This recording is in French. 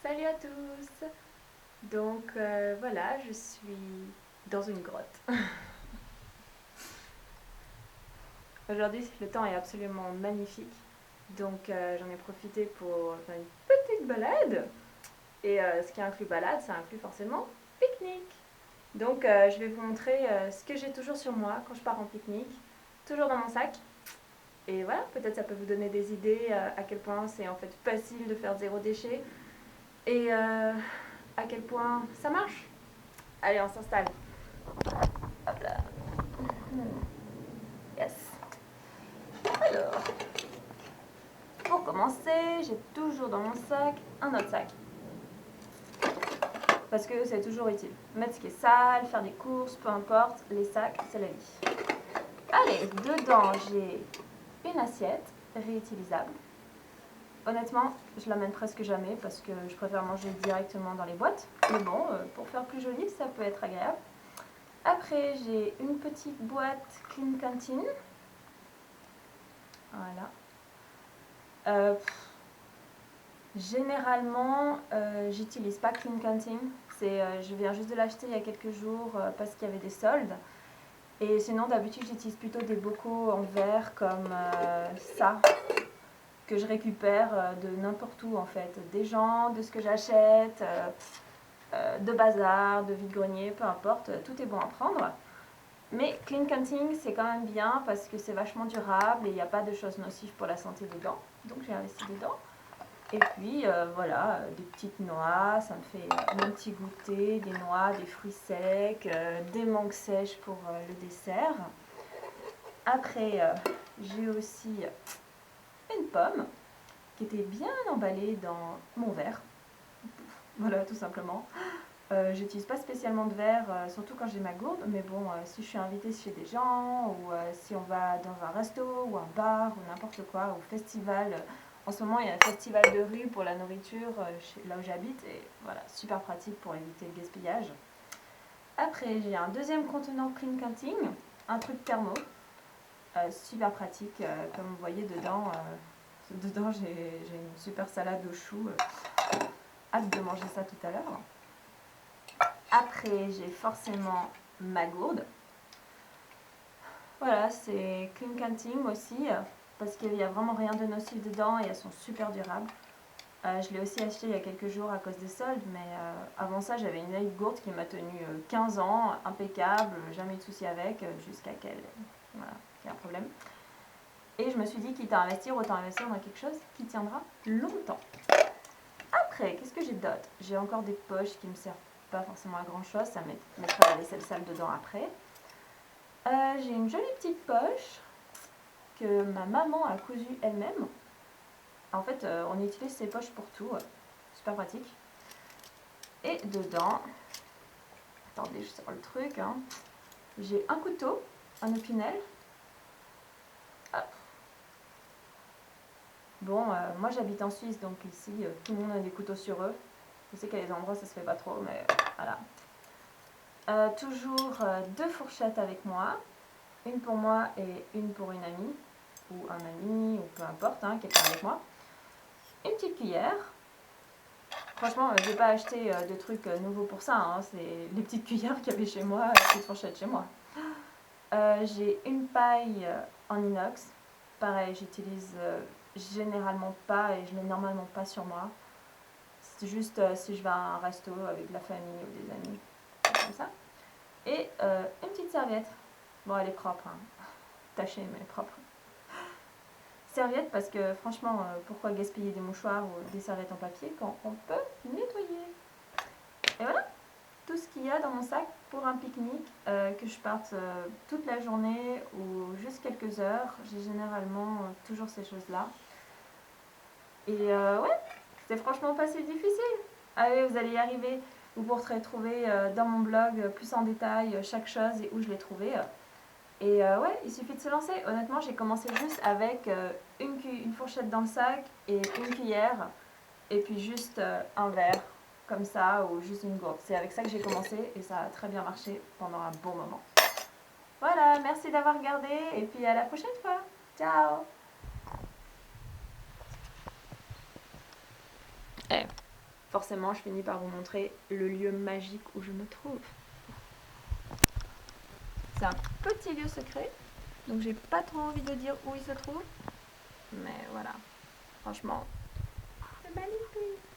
Salut à tous. Voilà, je suis dans une grotte. Aujourd'hui, le temps est absolument magnifique. J'en ai profité pour faire une petite balade. Ce qui inclut balade, ça inclut forcément pique-nique. Je vais vous montrer ce que j'ai toujours sur moi quand je pars en pique-nique. Toujours dans mon sac. Et voilà, peut-être ça peut vous donner des idées à quel point c'est en fait facile de faire zéro déchet. À quel point ça marche. Allez, on s'installe. Hop là. Yes. Alors, pour commencer, j'ai toujours dans mon sac un autre sac. Parce que c'est toujours utile. Mettre ce qui est sale, faire des courses, peu importe, les sacs, c'est la vie. Allez, dedans, j'ai une assiette réutilisable. Honnêtement, je l'amène presque jamais parce que je préfère manger directement dans les boîtes. Mais bon, pour faire plus joli, ça peut être agréable. Après, j'ai une petite boîte Clean Canteen. Voilà. Généralement, j'utilise pas Clean Canteen. Je viens juste de l'acheter il y a quelques jours parce qu'il y avait des soldes. Et sinon, d'habitude, j'utilise plutôt des bocaux en verre comme ça, que je récupère de n'importe où en fait. Des gens, de ce que j'achète, de bazar, de vide-grenier, peu importe, tout est bon à prendre. Mais Clean Canteen, c'est quand même bien parce que c'est vachement durable et il n'y a pas de choses nocives pour la santé dedans. Donc j'ai investi dedans. Et puis voilà, des petites noix, ça me fait mon petit goûter, des noix, des fruits secs, des mangues sèches pour le dessert. Après, j'ai aussi une pomme qui était bien emballée dans mon verre. Voilà, tout simplement. J'utilise pas spécialement de verre, surtout quand j'ai ma gourde, mais bon, si je suis invitée chez des gens, ou si on va dans un resto, ou un bar, ou n'importe quoi, ou festival. En ce moment, il y a un festival de rue pour la nourriture là où j'habite, et voilà, super pratique pour éviter le gaspillage. Après, j'ai un deuxième contenant Clean Canteen, un truc thermo, super pratique, comme vous voyez dedans j'ai une super salade aux choux, hâte de manger ça tout à l'heure. Après, j'ai forcément ma gourde. Voilà, c'est Clean Canteen aussi, parce qu'il n'y a vraiment rien de nocif dedans et elles sont super durables. Je l'ai aussi acheté il y a quelques jours à cause des soldes, mais avant ça, j'avais une vieille gourde qui m'a tenu 15 ans, impeccable, jamais eu de souci avec, jusqu'à qu'elle voilà, qu'il y ait un problème. Et je me suis dit, quitte à investir, autant investir dans quelque chose qui tiendra longtemps. Après, qu'est-ce que j'ai d'autre? J'ai encore des poches qui me servent pas forcément à grand chose, ça mettra la vaisselle sale dedans après. J'ai une jolie petite poche que ma maman a cousue elle-même. En fait, on utilise ces poches pour tout, super pratique. Et dedans, attendez, je sors le truc, hein. J'ai un couteau, un opinel. Hop. Bon, moi j'habite en Suisse, donc ici tout le monde a des couteaux sur eux. Je sais qu'à des endroits ça se fait pas trop, mais voilà. Toujours deux fourchettes avec moi, une pour moi et une pour une amie, ou un ami, ou peu importe, hein, quelqu'un avec moi. Une petite cuillère. Franchement, j'ai pas acheté de trucs nouveaux pour ça, hein, c'est les petites cuillères qu'il y avait chez moi, les petites fourchettes chez moi. J'ai une paille en inox. Pareil, j'utilise généralement pas et je mets normalement pas sur moi. C'est juste si je vais à un resto avec de la famille ou des amis, comme ça. Et une petite serviette. Bon, elle est propre, hein. Tachée, mais propre. Serviette parce que franchement, pourquoi gaspiller des mouchoirs ou des serviettes en papier quand on peut nettoyer? Et voilà, tout ce qu'il y a dans mon sac pour un pique-nique, que je parte toute la journée ou juste quelques heures. J'ai généralement toujours ces choses-là. Et ouais, c'est franchement pas si difficile. Allez, vous allez y arriver. Vous pourrez trouver dans mon blog plus en détail chaque chose et où je l'ai trouvée. Et ouais, il suffit de se lancer. Honnêtement, j'ai commencé juste avec une fourchette dans le sac et une cuillère. Et puis juste un verre, comme ça, ou juste une gourde. C'est avec ça que j'ai commencé et ça a très bien marché pendant un bon moment. Voilà, merci d'avoir regardé et puis à la prochaine fois. Ciao! Eh, forcément je finis par vous montrer le lieu magique où je me trouve. C'est un petit lieu secret, donc j'ai pas trop envie de dire où il se trouve, mais voilà, franchement, c'est magnifique.